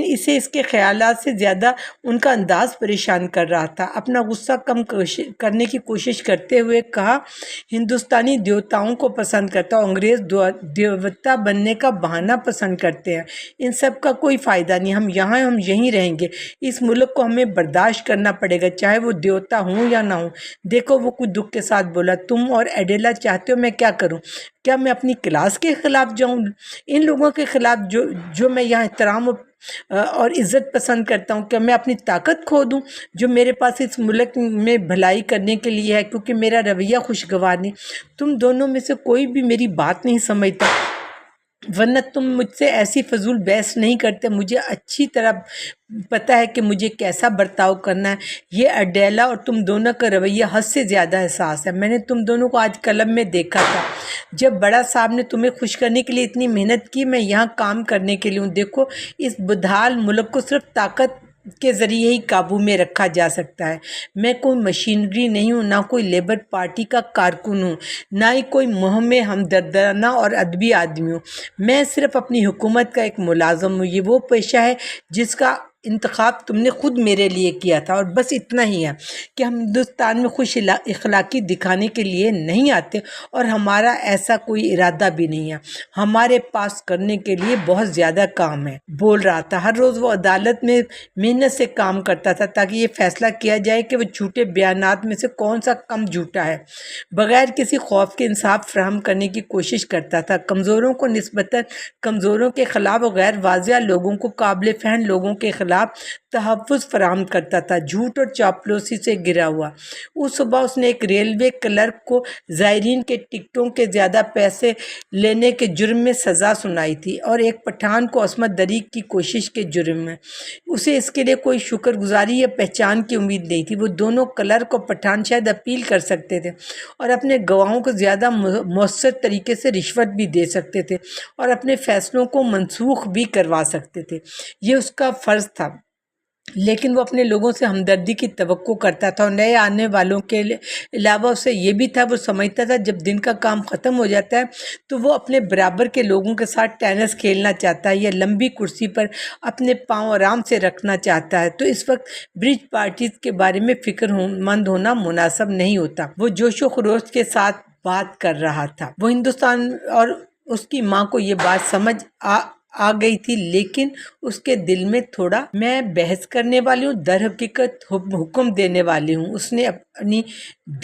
اسے اس کے خیالات سے زیادہ ان کا انداز پریشان کر رہا تھا۔ اپنا غصہ کم کرنے کی کوشش کرتے ہوئے کہا، ہندوستانی دیوتاؤں کو پسند کرتا ہے، انگریز دیوتا بننے کا بہانہ پسند کرتے ہیں، ان سب کا کوئی فائدہ نہیں، ہم یہیں رہیں گے، اس ملک کو ہمیں برداشت کرنا پڑے گا، چاہے وہ دیوتا ہوں یا نہ ہوں۔ دیکھو، وہ کچھ دکھ کے ساتھ بولا، تم اور ایڈیلا چاہتے ہو میں کیا کروں؟ کیا میں اپنی کلاس کے خلاف جاؤں، ان لوگوں کے خلاف جو میں یہاں احترام اور عزت پسند کرتا ہوں؟ کیا میں اپنی طاقت کھو دوں جو میرے پاس اس ملک میں بھلائی کرنے کے لیے ہے، کیونکہ میرا رویہ خوشگوار نہیں؟ تم دونوں میں سے کوئی بھی میری بات نہیں سمجھتا، ورنہ تم مجھ سے ایسی فضول بحث نہیں کرتے۔ مجھے اچھی طرح پتہ ہے کہ مجھے کیسا برتاؤ کرنا ہے۔ یہ اڈیلا اور تم دونوں کا رویہ حد سے زیادہ حساس ہے۔ میں نے تم دونوں کو آج کلب میں دیکھا تھا، جب بڑا صاحب نے تمہیں خوش کرنے کے لیے اتنی محنت کی۔ میں یہاں کام کرنے کے لیے ہوں۔ دیکھو، اس بدحال ملک کو صرف طاقت کے ذریعے ہی قابو میں رکھا جا سکتا ہے۔ میں کوئی مشینری نہیں ہوں، نہ کوئی لیبر پارٹی کا کارکن ہوں، نہ ہی کوئی مہم ہمدردانہ اور ادبی آدمی ہوں۔ میں صرف اپنی حکومت کا ایک ملازم ہوں۔ یہ وہ پیشہ ہے جس کا انتخاب تم نے خود میرے لیے کیا تھا، اور بس اتنا ہی ہے کہ ہم ہندوستان میں خوش اخلاقی دکھانے کے لیے نہیں آتے، اور ہمارا ایسا کوئی ارادہ بھی نہیں ہے۔ ہمارے پاس کرنے کے لیے بہت زیادہ کام ہے۔ بول رہا تھا، ہر روز وہ عدالت میں محنت سے کام کرتا تھا تاکہ یہ فیصلہ کیا جائے کہ وہ جھوٹے بیانات میں سے کون سا کم جھوٹا ہے۔ بغیر کسی خوف کے انصاف فراہم کرنے کی کوشش کرتا تھا، کمزوروں کو نسبتاً کمزوروں کے خلاف، اور غیر واضح لوگوں کو قابل فہم لوگوں کے خلاف خلاف تحفظ فراہم کرتا تھا، جھوٹ اور چاپلوسی سے گھرا ہوا۔ اس صبح اس نے ایک ریلوے کلرک کو زائرین کے ٹکٹوں کے زیادہ پیسے لینے کے جرم میں سزا سنائی تھی اور ایک پٹھان کو عصمت دری کی کوشش کے جرم میں۔ اسے اس کے لیے کوئی شکر گزاری یا پہچان کی امید نہیں تھی۔ وہ دونوں کلرک اور پٹھان شاید اپیل کر سکتے تھے اور اپنے گواہوں کو زیادہ مؤثر طریقے سے رشوت بھی دے سکتے تھے اور اپنے فیصلوں کو منسوخ بھی کروا سکتے تھے۔ یہ اس کا فرض تھا، لیکن وہ اپنے لوگوں سے ہمدردی کی توقع کرتا تھا اور نئے آنے والوں کے علاوہ اسے یہ بھی تھا، وہ سمجھتا تھا جب دن کا کام ختم ہو جاتا ہے تو وہ اپنے برابر کے لوگوں کے ساتھ ٹینس کھیلنا چاہتا ہے یا لمبی کرسی پر اپنے پاؤں آرام سے رکھنا چاہتا ہے، تو اس وقت برج پارٹیز کے بارے میں فکر مند ہونا مناسب نہیں ہوتا۔ وہ جوش و خروش کے ساتھ بات کر رہا تھا۔ وہ ہندوستان اور اس کی ماں کو یہ بات سمجھ آ گئی تھی، لیکن اس کے دل میں تھوڑا میں بحث کرنے والی ہوں، در حقیقت حکم دینے والی ہوں۔ اس نے اپنی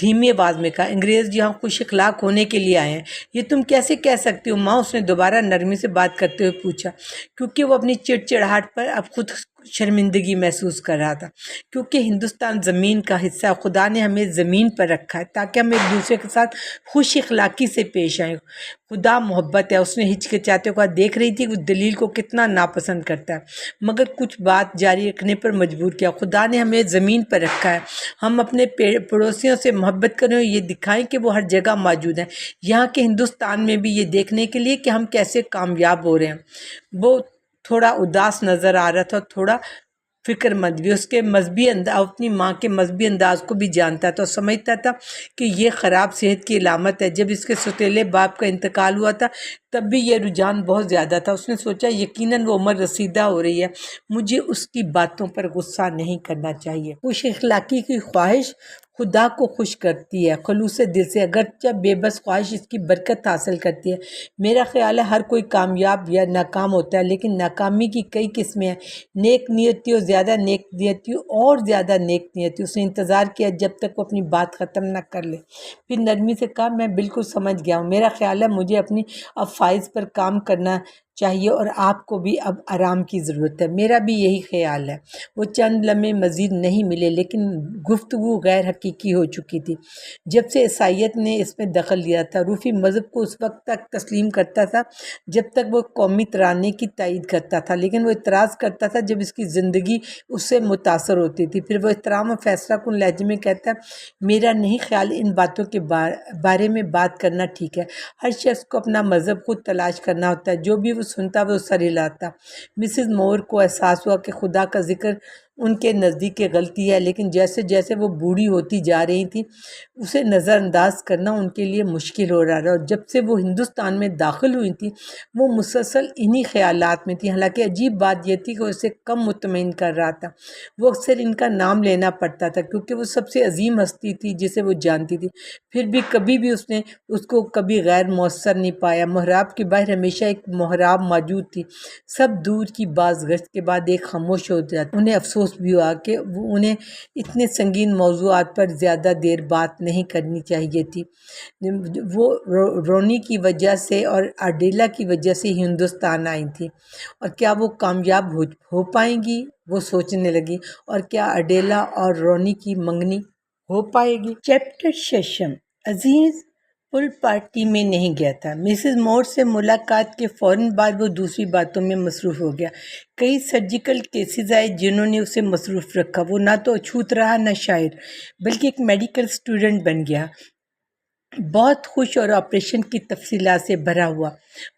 دھیمی آواز میں کہا، انگریز یہاں خوش اخلاق ہونے کے لیے آئے ہیں، یہ تم کیسے کہہ سکتی ہو ماں؟ اس نے دوبارہ نرمی سے بات کرتے ہوئے پوچھا، کیونکہ وہ اپنی چڑچڑاہٹ پر اب خود شرمندگی محسوس کر رہا تھا۔ کیونکہ ہندوستان زمین کا حصہ ہے، خدا نے ہمیں زمین پر رکھا ہے تاکہ ہم ایک دوسرے کے ساتھ خوش اخلاقی سے پیش آئیں۔ خدا محبت ہے، اس نے ہچکچاتے ہوئے دیکھ رہی تھی کہ وہ دلیل کو کتنا ناپسند کرتا ہے، مگر کچھ بات جاری رکھنے پر مجبور کیا۔ خدا نے ہمیں زمین پر رکھا ہے، ہم اپنے پڑوسیوں سے محبت کریں اور یہ دکھائیں کہ وہ ہر جگہ موجود ہیں، یہاں کے ہندوستان میں بھی، یہ دیکھنے کے لیے کہ ہم کیسے کامیاب ہو رہے ہیں۔ وہ تھوڑا اداس نظر آ رہا تھا اور تھوڑا فکر مند بھی۔ اس کے مذہبی اپنی ماں کے مذہبی انداز کو بھی جانتا تھا اور سمجھتا تھا کہ یہ خراب صحت کی علامت ہے۔ جب اس کے سوتیلے باپ کا انتقال ہوا تھا تب بھی یہ رجحان بہت زیادہ تھا۔ اس نے سوچا یقیناً وہ عمر رسیدہ ہو رہی ہے، مجھے اس کی باتوں پر غصہ نہیں کرنا چاہیے۔ خوش اخلاقی کی خواہش خدا کو خوش کرتی ہے، خلوص دل سے، اگرچہ بے بس خواہش اس کی برکت حاصل کرتی ہے۔ میرا خیال ہے ہر کوئی کامیاب یا ناکام ہوتا ہے، لیکن ناکامی کی کئی قسمیں ہیں، نیک نیتی اور زیادہ نیک نیتی اور زیادہ نیک نیتی۔ اس نے انتظار کیا جب تک وہ اپنی بات ختم نہ کر لے، پھر نرمی سے کہا، میں بالکل سمجھ گیا ہوں، میرا خیال ہے مجھے اپنی افائز پر کام کرنا چاہیے اور آپ کو بھی اب آرام کی ضرورت ہے۔ میرا بھی یہی خیال ہے۔ وہ چند لمحے مزید نہیں ملے، لیکن گفتگو غیر حقیقی ہو چکی تھی جب سے عیسائیت نے اس میں دخل لیا تھا۔ روفی مذہب کو اس وقت تک تسلیم کرتا تھا جب تک وہ قومی ترانے کی تائید کرتا تھا، لیکن وہ اعتراض کرتا تھا جب اس کی زندگی اس سے متاثر ہوتی تھی۔ پھر وہ احترام اور فیصلہ کن لہجے میں کہتا ہے، میرا نہیں خیال ان باتوں کے بارے میں بات کرنا ٹھیک ہے۔ ہر شخص کو اپنا مذہب خود تلاش کرنا ہوتا ہے۔ جو بھی وہ سنتا وہ سر ہلاتا۔ مسز مور کو احساس ہوا کہ خدا کا ذکر ان کے نزدیک غلطی ہے، لیکن جیسے جیسے وہ بوڑھی ہوتی جا رہی تھی اسے نظر انداز کرنا ان کے لیے مشکل ہو رہا تھا، اور جب سے وہ ہندوستان میں داخل ہوئی تھی وہ مسلسل انہی خیالات میں تھی۔ حالانکہ عجیب بات یہ تھی کہ اسے کم مطمئن کر رہا تھا، وہ اکثر ان کا نام لینا پڑتا تھا کیونکہ وہ سب سے عظیم ہستی تھی جسے وہ جانتی تھی، پھر بھی کبھی بھی اس نے اس کو کبھی غیر مؤثر نہیں پایا۔ محراب کے باہر ہمیشہ ایک محراب موجود تھی، سب دور کی باز گشت کے بعد ایک خاموش ہو جاتی۔ انہیں افسوس بھی ہوا کہ انہیں اتنے سنگین موضوعات پر زیادہ دیر بات نہیں کرنی چاہیے تھی۔ وہ رونی کی وجہ سے اور اڈیلا کی وجہ سے ہندوستان آئی تھی، اور کیا وہ کامیاب ہو پائیں گی؟ وہ سوچنے لگی، اور کیا اڈیلا اور رونی کی منگنی ہو پائے گی؟ چیپٹر ششم۔ عزیز پل پارٹی میں نہیں گیا تھا۔ مسز مور سے ملاقات کے فوراً بعد وہ دوسری باتوں میں مصروف ہو گیا۔ کئی سرجیکل کیسز آئے جنہوں نے اسے مصروف رکھا۔ وہ نہ تو اچھوت رہا نہ شاعر، بلکہ ایک میڈیکل اسٹوڈنٹ بن گیا، بہت خوش اور آپریشن کی تفصیلات سے بھرا ہوا۔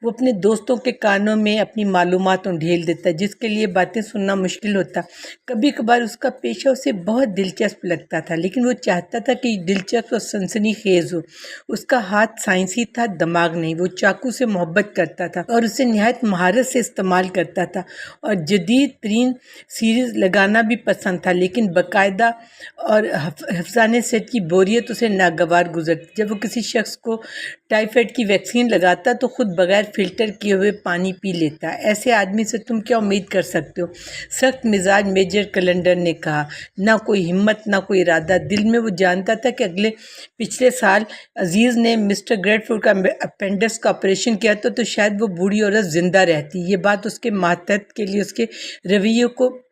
وہ اپنے دوستوں کے کانوں میں اپنی معلومات ڈھیل دیتا جس کے لیے باتیں سننا مشکل ہوتا۔ کبھی کبھار اس کا پیشہ اسے بہت دلچسپ لگتا تھا، لیکن وہ چاہتا تھا کہ یہ دلچسپ اور سنسنی خیز ہو۔ اس کا ہاتھ سائنسی تھا، دماغ نہیں۔ وہ چاقو سے محبت کرتا تھا اور اسے نہایت مہارت سے استعمال کرتا تھا، اور جدید ترین سیریز لگانا بھی پسند تھا، لیکن باقاعدہ اور حفظان صحت کی بوریت اسے ناگوار گزرتی۔ جب وہ کسی شخص کو ٹائیفائڈ کی ویکسین لگاتا تو خود بغیر فلٹر کیے ہوئے پانی پی لیتا۔ ایسے آدمی سے تم کیا امید کر سکتے ہو؟ سخت مزاج میجر کیلنڈر نے کہا۔ نہ کوئی ہمت نہ کوئی ارادہ۔ دل میں وہ جانتا تھا کہ پچھلے سال عزیز نے مسٹر گریڈفورڈ کا اپینڈکس کا آپریشن کیا تو شاید وہ بوڑھی عورت زندہ رہتی۔ یہ بات اس کے ماتحت کے لیے اس کے رویے کو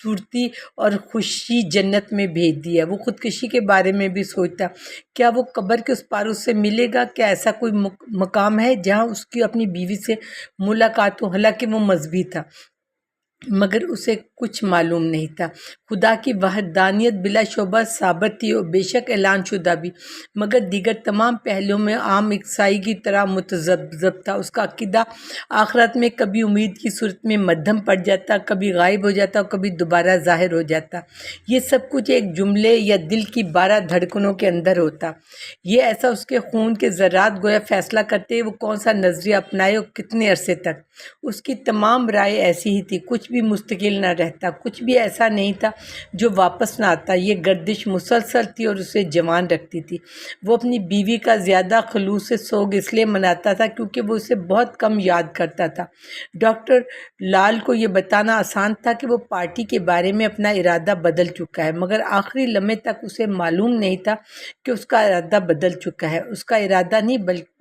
خوبصورتی اور خوشی جنت میں بھیج دیا۔ وہ خودکشی کے بارے میں بھی سوچتا، کیا وہ قبر کے اس پار اس سے ملے گا؟ کیا ایسا کوئی مقام ہے جہاں اس کی اپنی بیوی سے ملاقات ہو؟ حالانکہ وہ مذہبی تھا مگر اسے کچھ معلوم نہیں تھا۔ خدا کی وحدانیت بلا شبہ ثابت تھی اور بے شک اعلان شدہ بھی، مگر دیگر تمام پہلوؤں میں عام عیسائی کی طرح متذبذب تھا۔ اس کا عقیدہ آخرت میں کبھی امید کی صورت میں مدھم پڑ جاتا، کبھی غائب ہو جاتا اور کبھی دوبارہ ظاہر ہو جاتا۔ یہ سب کچھ ایک جملے یا دل کی 12 دھڑکنوں کے اندر ہوتا۔ یہ ایسا اس کے خون کے ذرات گویا فیصلہ کرتے وہ کون سا نظریہ اپنائے اور کتنے عرصے تک۔ اس کی تمام رائے ایسی ہی تھی، کچھ بھی مستقل نہ رہتا، کچھ بھی ایسا نہیں تھا جو واپس نہ آتا۔ یہ گردش مسلسل تھی اور اسے جوان رکھتی تھی۔ وہ اپنی بیوی کا زیادہ خلوص سے سوگ اس لیے مناتا تھا کیونکہ وہ اسے بہت کم یاد کرتا تھا۔ ڈاکٹر لال کو یہ بتانا آسان تھا کہ وہ پارٹی کے بارے میں اپنا ارادہ بدل چکا ہے، مگر آخری لمحے تک اسے معلوم نہیں تھا کہ اس کا ارادہ بدل چکا ہے۔ اس کا ارادہ نہیں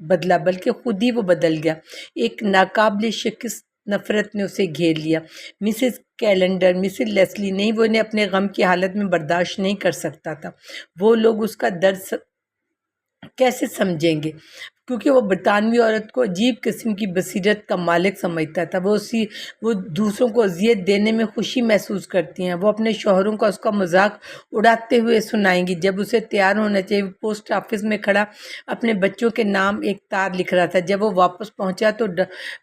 بدلا بلکہ خود ہی وہ بدل گیا۔ ایک ناقابل شکست نفرت نے اسے گھیر لیا۔ مسز کیلنڈر، مسز لیسلی نہیں، وہ انہیں اپنے غم کی حالت میں برداشت نہیں کر سکتا تھا۔ وہ لوگ اس کا درد کیسے سمجھیں گے؟ کیونکہ وہ برطانوی عورت کو عجیب قسم کی بصیرت کا مالک سمجھتا تھا۔ وہ دوسروں کو اذیت دینے میں خوشی محسوس کرتی ہیں۔ وہ اپنے شوہروں کا اس کا مذاق اڑاتے ہوئے سنائیں گی۔ جب اسے تیار ہونا چاہیے، وہ پوسٹ آفس میں کھڑا اپنے بچوں کے نام ایک تار لکھ رہا تھا۔ جب وہ واپس پہنچا تو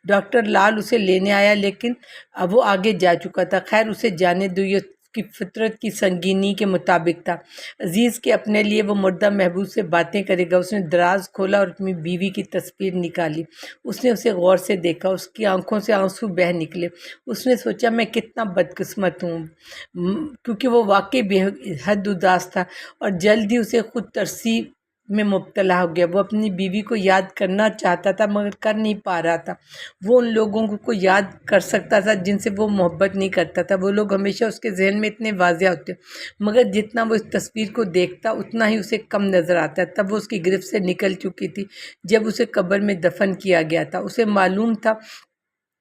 ڈاکٹر لال اسے لینے آیا، لیکن اب وہ آگے جا چکا تھا۔ خیر اسے جانے دو، یہ کی فطرت کی سنگینی کے مطابق تھا۔ عزیز کے اپنے لیے وہ مردہ محبوب سے باتیں کرے گا۔ اس نے دراز کھولا اور اپنی بیوی کی تصویر نکالی۔ اس نے اسے غور سے دیکھا، اس کی آنکھوں سے آنسو بہہ نکلے۔ اس نے سوچا میں کتنا بدقسمت ہوں، کیونکہ وہ واقعی بے حد اداس تھا اور جلد ہی اسے خود ترسی میں مبتلا ہو گیا۔ وہ اپنی بیوی کو یاد کرنا چاہتا تھا مگر کر نہیں پا رہا تھا۔ وہ ان لوگوں کو یاد کر سکتا تھا جن سے وہ محبت نہیں کرتا تھا۔ وہ لوگ ہمیشہ اس کے ذہن میں اتنے واضح ہوتے، مگر جتنا وہ اس تصویر کو دیکھتا اتنا ہی اسے کم نظر آتا۔ تب وہ اس کی گرفت سے نکل چکی تھی جب اسے قبر میں دفن کیا گیا تھا۔ اسے معلوم تھا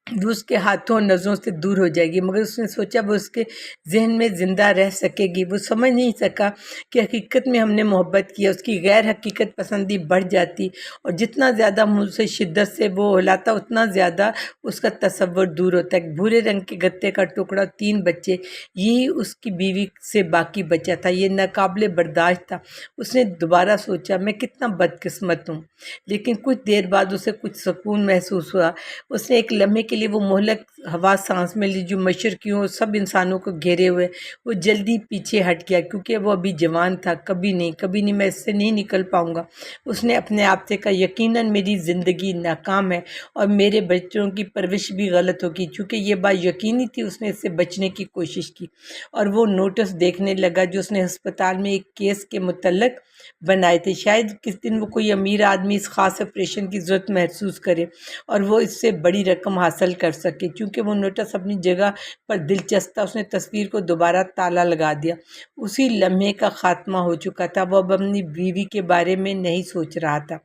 وہ اس کے ہاتھوں اور نظروں سے دور ہو جائے گی، مگر اس نے سوچا وہ اس کے ذہن میں زندہ رہ سکے گی۔ وہ سمجھ نہیں سکا کہ حقیقت میں ہم نے محبت کیا۔ اس کی غیر حقیقت پسندی بڑھ جاتی اور جتنا زیادہ مجھ سے شدت سے وہ ہلاتا اتنا زیادہ اس کا تصور دور ہوتا۔ ایک بھورے رنگ کے گتے کا ٹکڑا، 3 بچے، یہی اس کی بیوی سے باقی بچا تھا۔ یہ ناقابل برداشت تھا۔ اس نے دوبارہ سوچا میں کتنا بدقسمت ہوں، لیکن کچھ دیر بعد اسے کچھ سکون محسوس ہوا۔ اس نے ایک لمحے کے لیے وہ مہلک ہوا سانس میں لی جو مشرقیوں اور سب انسانوں کو گھیرے ہوئے۔ وہ جلدی پیچھے ہٹ گیا کیونکہ وہ ابھی جوان تھا۔ کبھی نہیں میں اس سے نہیں نکل پاؤں گا۔ اس نے اپنے آپ سے کہا یقیناً میری زندگی ناکام ہے اور میرے بچوں کی پرورش بھی غلط ہوگی۔ چونکہ یہ بات یقینی تھی اس نے اس سے بچنے کی کوشش کی اور وہ نوٹس دیکھنے لگا جو اس نے ہسپتال میں ایک کیس کے متعلق بنائے تھے۔ شاید کس دن وہ کوئی امیر آدمی اس خاص آپریشن کی ضرورت محسوس کرے اور وہ اس سے بڑی رقم حاصل کر سکے۔ چونکہ وہ نوٹس اپنی جگہ پر دلچسپ تھا، اس نے تصویر کو دوبارہ تالا لگا دیا۔ اسی لمحے کا خاتمہ ہو چکا تھا۔ وہ اب اپنی بیوی کے بارے میں نہیں سوچ رہا تھا۔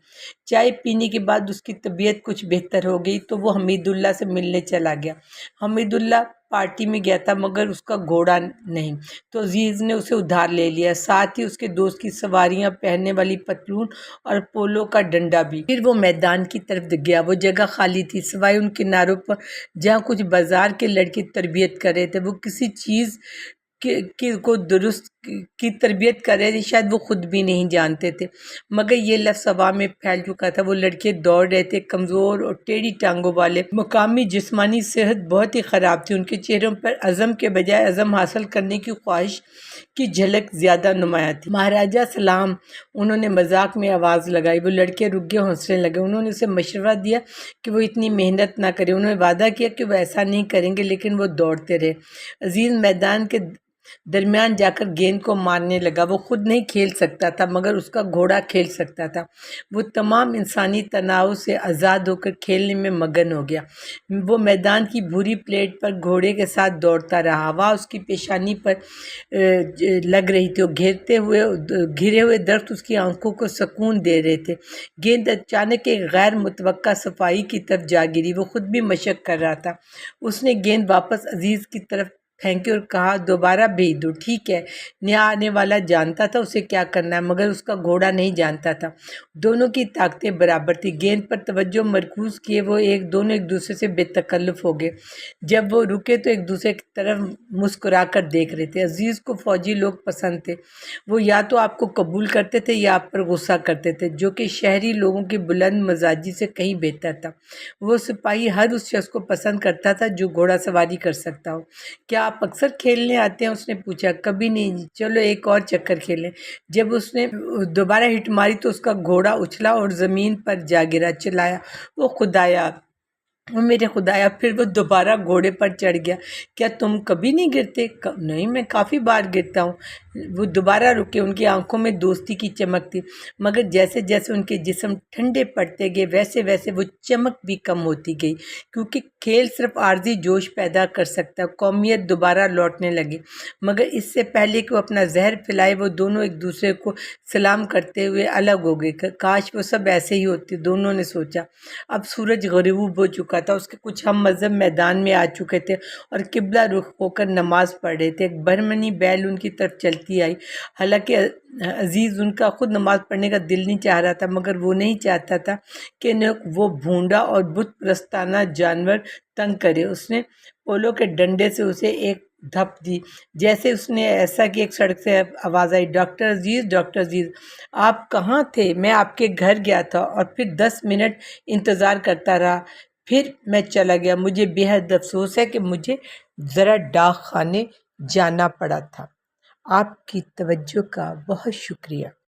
چائے پینے کے بعد اس کی طبیعت کچھ بہتر ہو گئی تو وہ حمید اللہ سے ملنے چلا گیا۔ حمید اللہ پارٹی میں گیا تھا مگر اس کا گھوڑا نہیں، تو عزیز نے اسے ادھار لے لیا، ساتھ ہی اس کے دوست کی سواریاں پہننے والی پتلون اور پولو کا ڈنڈا بھی۔ پھر وہ میدان کی طرف گیا۔ وہ جگہ خالی تھی سوائے ان کناروں پر جہاں کچھ بازار کے لڑکے تربیت کر رہے تھے۔ وہ کسی چیز کو درست کی تربیت کر رہے تھے، شاید وہ خود بھی نہیں جانتے تھے، مگر یہ لفظ ہوا میں پھیل چکا تھا۔ وہ لڑکے دوڑ رہے تھے، کمزور اور ٹیڑھی ٹانگوں والے۔ مقامی جسمانی صحت بہت ہی خراب تھی۔ ان کے چہروں پر عزم کے بجائے عزم حاصل کرنے کی خواہش کی جھلک زیادہ نمایاں تھی۔ مہاراجا سلام، انہوں نے مذاق میں آواز لگائی۔ وہ لڑکے رک گئے، ہنسنے لگے۔ انہوں نے اسے مشورہ دیا کہ وہ اتنی محنت نہ کرے۔ انہوں نے وعدہ کیا کہ وہ ایسا نہیں کریں گے، لیکن وہ دوڑتے رہے۔ عزیز میدان کے درمیان جا کر گیند کو مارنے لگا۔ وہ خود نہیں کھیل سکتا تھا مگر اس کا گھوڑا کھیل سکتا تھا۔ وہ تمام انسانی تناؤ سے آزاد ہو کر کھیلنے میں مگن ہو گیا۔ وہ میدان کی بھوری پلیٹ پر گھوڑے کے ساتھ دوڑتا رہا۔ ہوا اس کی پیشانی پر لگ رہی تھی اور گھرے ہوئے درخت اس کی آنکھوں کو سکون دے رہے تھے۔ گیند اچانک ایک غیر متوقع صفائی کی طرف جا گری۔ وہ خود بھی مشق کر رہا تھا۔ اس نے گیند واپس عزیز کی طرف پھینکے اور کہا دوبارہ بھیج دو۔ ٹھیک ہے۔ نیا آنے والا جانتا تھا اسے کیا کرنا ہے، مگر اس کا گھوڑا نہیں جانتا تھا۔ دونوں کی طاقتیں برابر تھی۔ گیند پر توجہ مرکوز کیے وہ دونوں ایک دوسرے سے بے تکلف ہو گئے۔ جب وہ رکے تو ایک دوسرے کی طرف مسکرا کر دیکھ رہے تھے۔ عزیز کو فوجی لوگ پسند تھے۔ وہ یا تو آپ کو قبول کرتے تھے یا آپ پر غصہ کرتے تھے، جو کہ شہری لوگوں کی بلند مزاجی سے کہیں بہتر تھا۔ وہ سپاہی ہر اس شخص کو پسند کرتا تھا جو گھوڑا سواری کر سکتا ہو۔ کیا آپ اکثر کھیلنے آتے ہیں؟ اس نے پوچھا۔ کبھی نہیں جی، چلو ایک اور چکر کھیلیں۔ جب اس نے دوبارہ ہٹ ماری تو اس کا گھوڑا اچھلا اور زمین پر جا گرا، چلایا وہ خدایا، وہ میرے خدایا۔ پھر وہ دوبارہ گھوڑے پر چڑھ گیا۔ کیا تم کبھی نہیں گرتے؟ نہیں، میں کافی بار گرتا ہوں۔ وہ دوبارہ رکے، ان کی آنکھوں میں دوستی کی چمک تھی، مگر جیسے جیسے ان کے جسم ٹھنڈے پڑتے گئے ویسے ویسے وہ چمک بھی کم ہوتی گئی، کیونکہ کھیل صرف عارضی جوش پیدا کر سکتا ہے۔ قومیت دوبارہ لوٹنے لگی، مگر اس سے پہلے کہ وہ اپنا زہر پھیلائے وہ دونوں ایک دوسرے کو سلام کرتے ہوئے الگ ہو گئے۔ کاش وہ سب ایسے ہی ہوتے، دونوں نے سوچا۔ اب سورج غروب ہو چکا تھا، اس کے کچھ ہم مذہب میدان میں آ چکے تھے اور قبلہ رخ ہو کر نماز پڑھ رہے تھے۔ ایک برہمنی بیل ان کی طرف چلتی آئی۔ حالانکہ عزیز ان کا خود نماز پڑھنے کا دل نہیں چاہ رہا تھا، مگر وہ نہیں چاہتا تھا کہ وہ بھونڈا اور بت پرستانہ جانور تنگ کرے۔ اس نے پولو کے ڈنڈے سے اسے ایک دھپ دی۔ جیسے اس نے ایسا کہ ایک سڑک سے آواز آئی، ڈاکٹر عزیز، ڈاکٹر عزیز، آپ کہاں تھے؟ میں آپ کے گھر گیا تھا اور پھر 10 منٹ انتظار کرتا رہا، پھر میں چلا گیا۔ مجھے بے حد افسوس ہے کہ مجھے ذرا ڈاک خانے جانا پڑا تھا۔ آپ کی توجہ کا بہت شکریہ۔